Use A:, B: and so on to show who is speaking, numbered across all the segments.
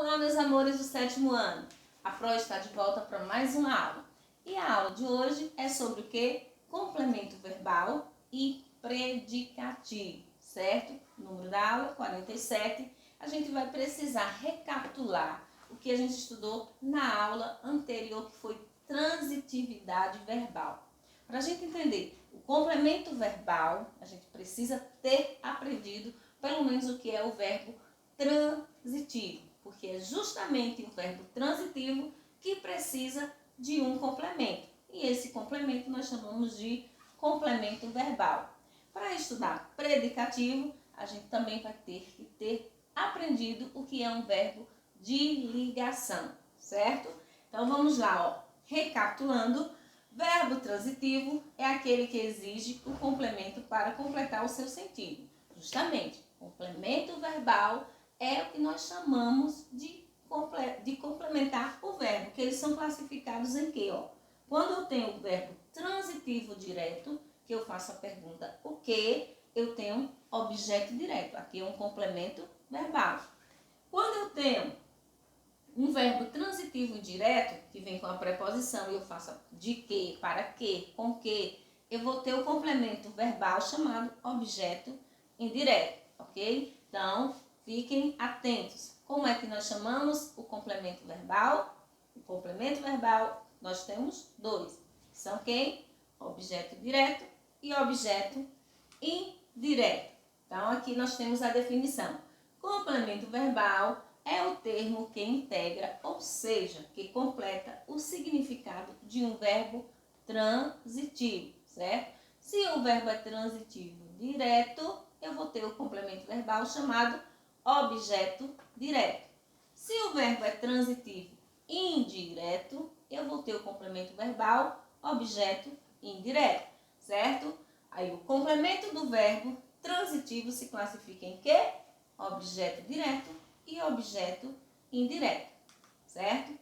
A: Olá, meus amores do 7º ano. A Pro está de volta para mais uma aula. E a aula de hoje é sobre o que? Complemento verbal e predicativo, certo? O número da aula, 47. A gente vai precisar recapitular o que a gente estudou na aula anterior, que foi transitividade verbal. Para a gente entender o complemento verbal, a gente precisa ter aprendido pelo menos o que é o verbo transitivo, porque é justamente o verbo transitivo que precisa de um complemento. E esse complemento nós chamamos de complemento verbal. Para estudar predicativo, a gente também vai ter que ter aprendido o que é um verbo de ligação, certo? Então vamos lá, ó. Recapitulando, verbo transitivo é aquele que exige o complemento para completar o seu sentido. Justamente, complemento verbal é o que nós chamamos de complementar o verbo, que eles são classificados em quê? Ó? Quando eu tenho o verbo transitivo direto, que eu faço a pergunta o que, eu tenho objeto direto. Aqui é um complemento verbal. Quando eu tenho um verbo transitivo indireto, que vem com a preposição e eu faço de que, para que, com que, eu vou ter o complemento verbal chamado objeto indireto, ok? Então, fiquem atentos. Como é que nós chamamos o complemento verbal? O complemento verbal, nós temos dois. São quem? Objeto direto e objeto indireto. Então, aqui nós temos a definição. Complemento verbal é o termo que integra, ou seja, que completa o significado de um verbo transitivo, certo? Se o verbo é transitivo direto, eu vou ter o complemento verbal chamado objeto direto. Se o verbo é transitivo indireto, eu vou ter o complemento verbal objeto indireto, certo? Aí o complemento do verbo transitivo se classifica em quê? Objeto direto e objeto indireto, certo?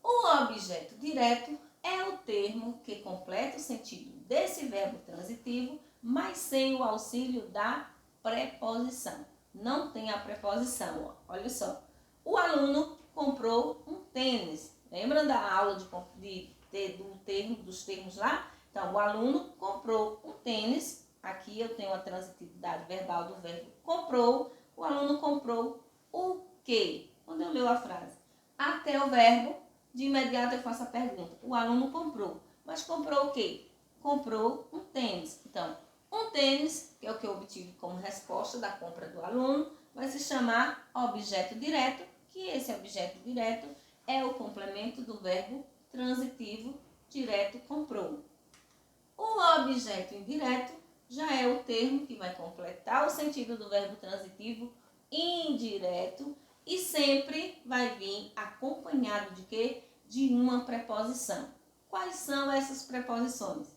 A: O objeto direto é o termo que completa o sentido desse verbo transitivo, mas sem o auxílio da preposição. Não tem a preposição, ó. Olha só. O aluno comprou um tênis. Lembra da aula dos termos lá? Então, o aluno comprou um tênis. Aqui eu tenho a transitividade verbal do verbo comprou. O aluno comprou o quê? Quando eu leio a frase até o verbo, de imediato eu faço a pergunta. O aluno comprou. Mas comprou o quê? Comprou um tênis. Então, um tênis, que é o que eu obtive como resposta da compra do aluno, vai se chamar objeto direto, que esse objeto direto é o complemento do verbo transitivo direto comprou. O objeto indireto já é o termo que vai completar o sentido do verbo transitivo indireto e sempre vai vir acompanhado de quê? De uma preposição. Quais são essas preposições?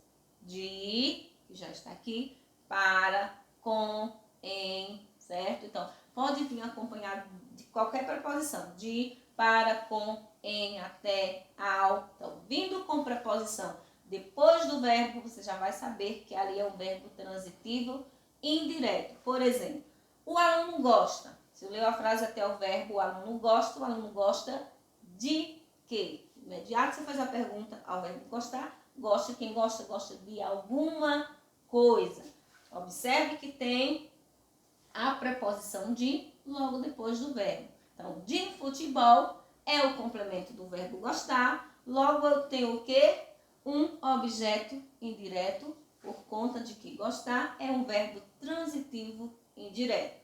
A: De, que já está aqui, para, com, em, certo? Então, pode vir acompanhado de qualquer preposição. De, para, com, em, até, ao. Então, vindo com preposição depois do verbo, você já vai saber que ali é um verbo transitivo indireto. Por exemplo, o aluno gosta. Se eu ler a frase até o verbo, o aluno gosta de quê? Imediato você faz a pergunta ao verbo gostar. Gosta, quem gosta, gosta de alguma coisa. Observe que tem a preposição de logo depois do verbo. Então, de futebol é o complemento do verbo gostar. Logo eu tenho o quê? Um objeto indireto, por conta de que gostar é um verbo transitivo indireto,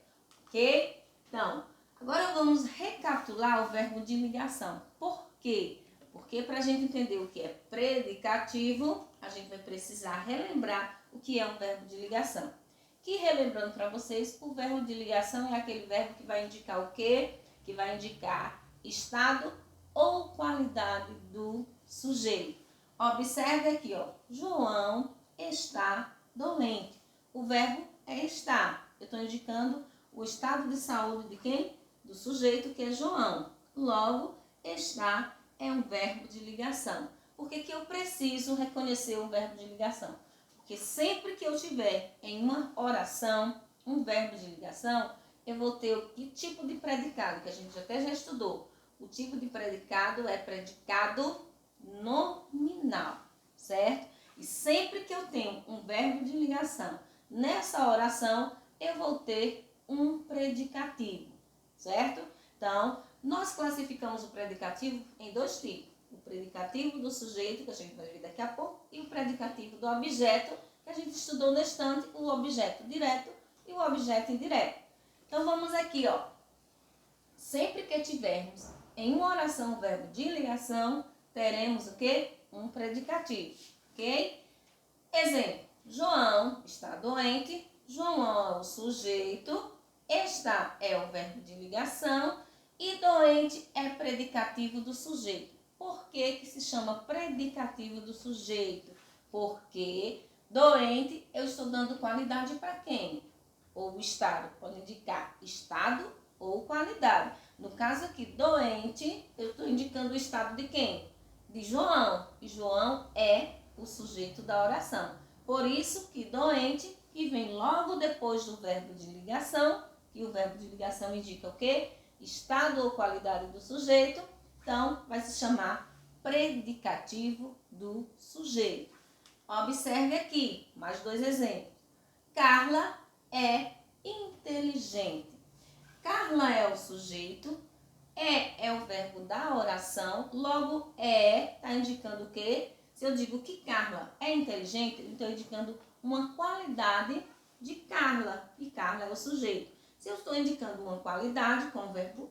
A: ok? Então, agora vamos recapitular o verbo de ligação. Por quê? Porque para a gente entender o que é predicativo, a gente vai precisar relembrar o que é um verbo de ligação. Que, relembrando para vocês, o verbo de ligação é aquele verbo que vai indicar o quê? Que vai indicar estado ou qualidade do sujeito. Observe aqui, ó. João está doente. O verbo é estar. Eu estou indicando o estado de saúde de quem? Do sujeito, que é João. Logo, estar é um verbo de ligação. Por que eu preciso reconhecer o verbo de ligação? Porque sempre que eu tiver em uma oração um verbo de ligação, eu vou ter que tipo de predicado, que a gente até já estudou. o tipo de predicado é predicado nominal, certo? E sempre que eu tenho um verbo de ligação nessa oração, eu vou ter um predicativo, certo? Então, nós classificamos o predicativo em dois tipos. O predicativo do sujeito, que a gente vai ver daqui a pouco, e o predicativo do objeto, que a gente estudou na estante, o objeto direto e o objeto indireto. Então, vamos aqui, ó. Sempre que tivermos em uma oração o verbo de ligação, teremos o quê? Um predicativo, ok? Exemplo, João está doente, João é o sujeito, está é o verbo de ligação e doente é predicativo do sujeito. Por que se chama predicativo do sujeito? Porque doente eu estou dando qualidade para quem? Ou o estado, pode indicar estado ou qualidade. No caso aqui, doente, eu estou indicando o estado de quem? De João. E João é o sujeito da oração. Por isso que doente, que vem logo depois do verbo de ligação, que o verbo de ligação indica o quê? Estado ou qualidade do sujeito. Então, vai se chamar predicativo do sujeito. Observe aqui, mais dois exemplos. Carla é inteligente. Carla é o sujeito, é o verbo da oração, logo está indicando o quê? Se eu digo que Carla é inteligente, eu estou indicando uma qualidade de Carla, e Carla é o sujeito. Se eu estou indicando uma qualidade com o verbo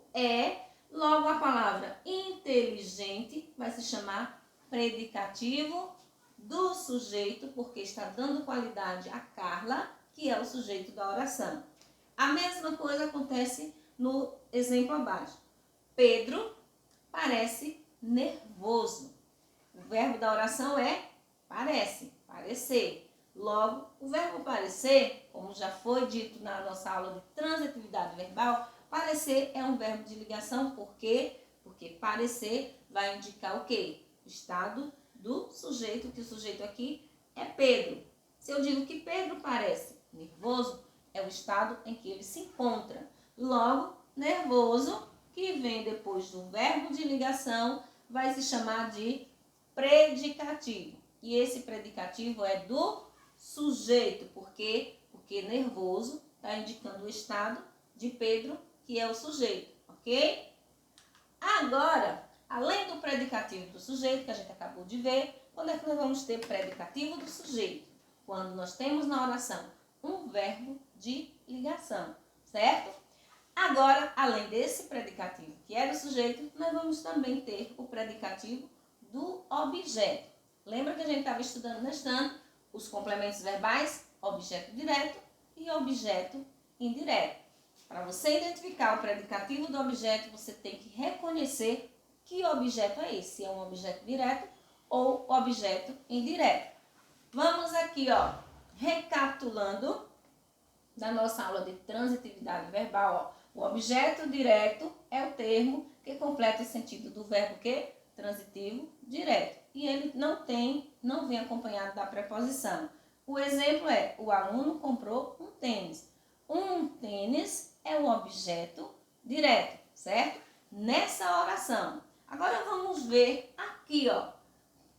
A: logo a palavra inteligente vai se chamar predicativo do sujeito, porque está dando qualidade a Carla, que é o sujeito da oração. A mesma coisa acontece no exemplo abaixo. Pedro parece nervoso. O verbo da oração é parece, parecer. Logo, o verbo parecer, como já foi dito na nossa aula de transitividade verbal, parecer é um verbo de ligação. Por quê? Porque parecer vai indicar o quê? O estado do sujeito, que o sujeito aqui é Pedro. Se eu digo que Pedro parece nervoso, é o estado em que ele se encontra. Logo, nervoso, que vem depois do verbo de ligação, vai se chamar de predicativo. E esse predicativo é do sujeito. Por quê? Porque nervoso está indicando o estado de Pedro, que é o sujeito, ok? Agora, além do predicativo do sujeito, que a gente acabou de ver, quando é que nós vamos ter predicativo do sujeito? Quando nós temos na oração um verbo de ligação, certo? Agora, além desse predicativo que é do sujeito, nós vamos também ter o predicativo do objeto. Lembra que a gente estava estudando na estante os complementos verbais, objeto direto e objeto indireto. Para você identificar o predicativo do objeto, você tem que reconhecer que objeto é esse, se é um objeto direto ou objeto indireto. Vamos aqui, ó, recapitulando da nossa aula de transitividade verbal, ó. O objeto direto é o termo que completa o sentido do verbo que? Transitivo direto. E ele não vem acompanhado da preposição. O exemplo é, o aluno comprou um tênis. Um tênis é o objeto direto, certo? Nessa oração. Agora vamos ver aqui, ó,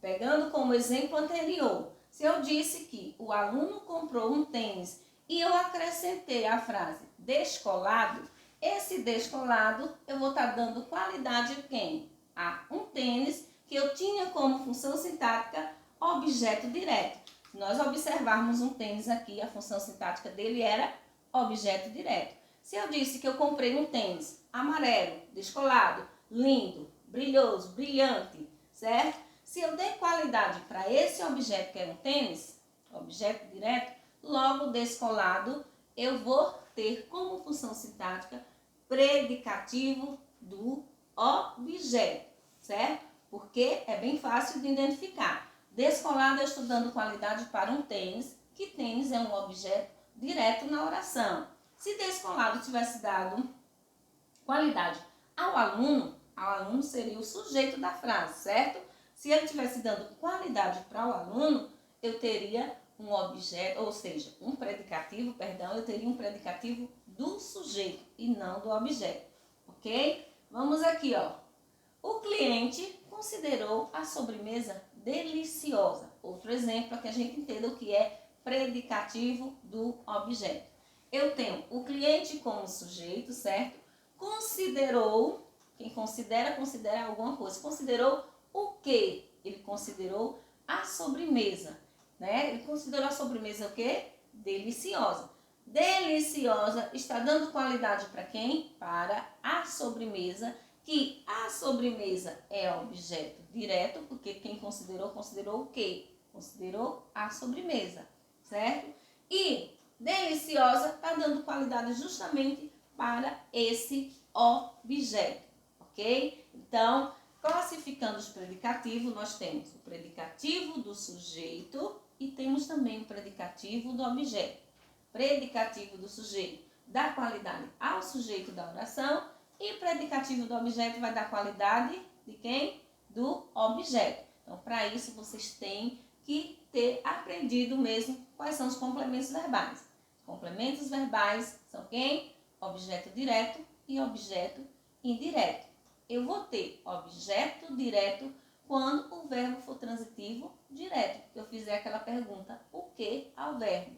A: pegando como exemplo anterior. Se eu disse que o aluno comprou um tênis e eu acrescentei a frase descolado, esse descolado eu vou estar dando qualidade a quem? A um tênis que eu tinha como função sintática objeto direto. Se nós observarmos um tênis aqui, a função sintática dele era objeto direto. Se eu disse que eu comprei um tênis amarelo, descolado, lindo, brilhoso, brilhante, certo? Se eu der qualidade para esse objeto que é um tênis, objeto direto, logo descolado, eu vou ter como função sintática predicativo do objeto, certo? Porque é bem fácil de identificar. Descolado eu estou dando qualidade para um tênis, que tênis é um objeto direto na oração. Se descolado tivesse dado qualidade ao aluno seria o sujeito da frase, certo? Se ele estivesse dando qualidade para o aluno, eu teria um objeto, ou seja, um predicativo, eu teria um predicativo do sujeito e não do objeto, ok? Vamos aqui, ó, cliente considerou a sobremesa deliciosa. Outro exemplo para que a gente entenda o que é predicativo do objeto. Eu tenho o cliente como sujeito, certo? Considerou, quem considera alguma coisa. Considerou o quê? Ele considerou a sobremesa, né? Ele considerou a sobremesa o quê? Deliciosa. Deliciosa está dando qualidade para quem? Para a sobremesa, que a sobremesa é objeto direto, porque quem considerou o quê? Considerou a sobremesa, certo? E deliciosa está dando qualidade justamente para esse objeto, ok? Então, classificando os predicativos, nós temos o predicativo do sujeito e temos também o predicativo do objeto. Predicativo do sujeito dá qualidade ao sujeito da oração e predicativo do objeto vai dar qualidade de quem? Do objeto. Então, para isso, vocês têm que ter aprendido mesmo quais são os complementos verbais. Complementos verbais são quem? Objeto direto e objeto indireto. Eu vou ter objeto direto quando o verbo for transitivo direto. Eu fizer aquela pergunta, o que ao verbo?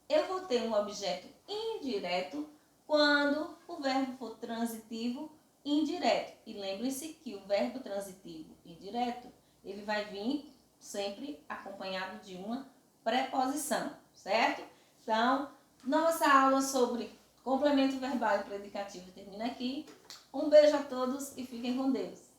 A: Eu vou ter um objeto indireto quando o verbo for transitivo indireto. E lembre-se que o verbo transitivo indireto, ele vai vir sempre acompanhado de uma preposição, certo? Então, nossa aula sobre complemento verbal e predicativo termina aqui. Um beijo a todos e fiquem com Deus.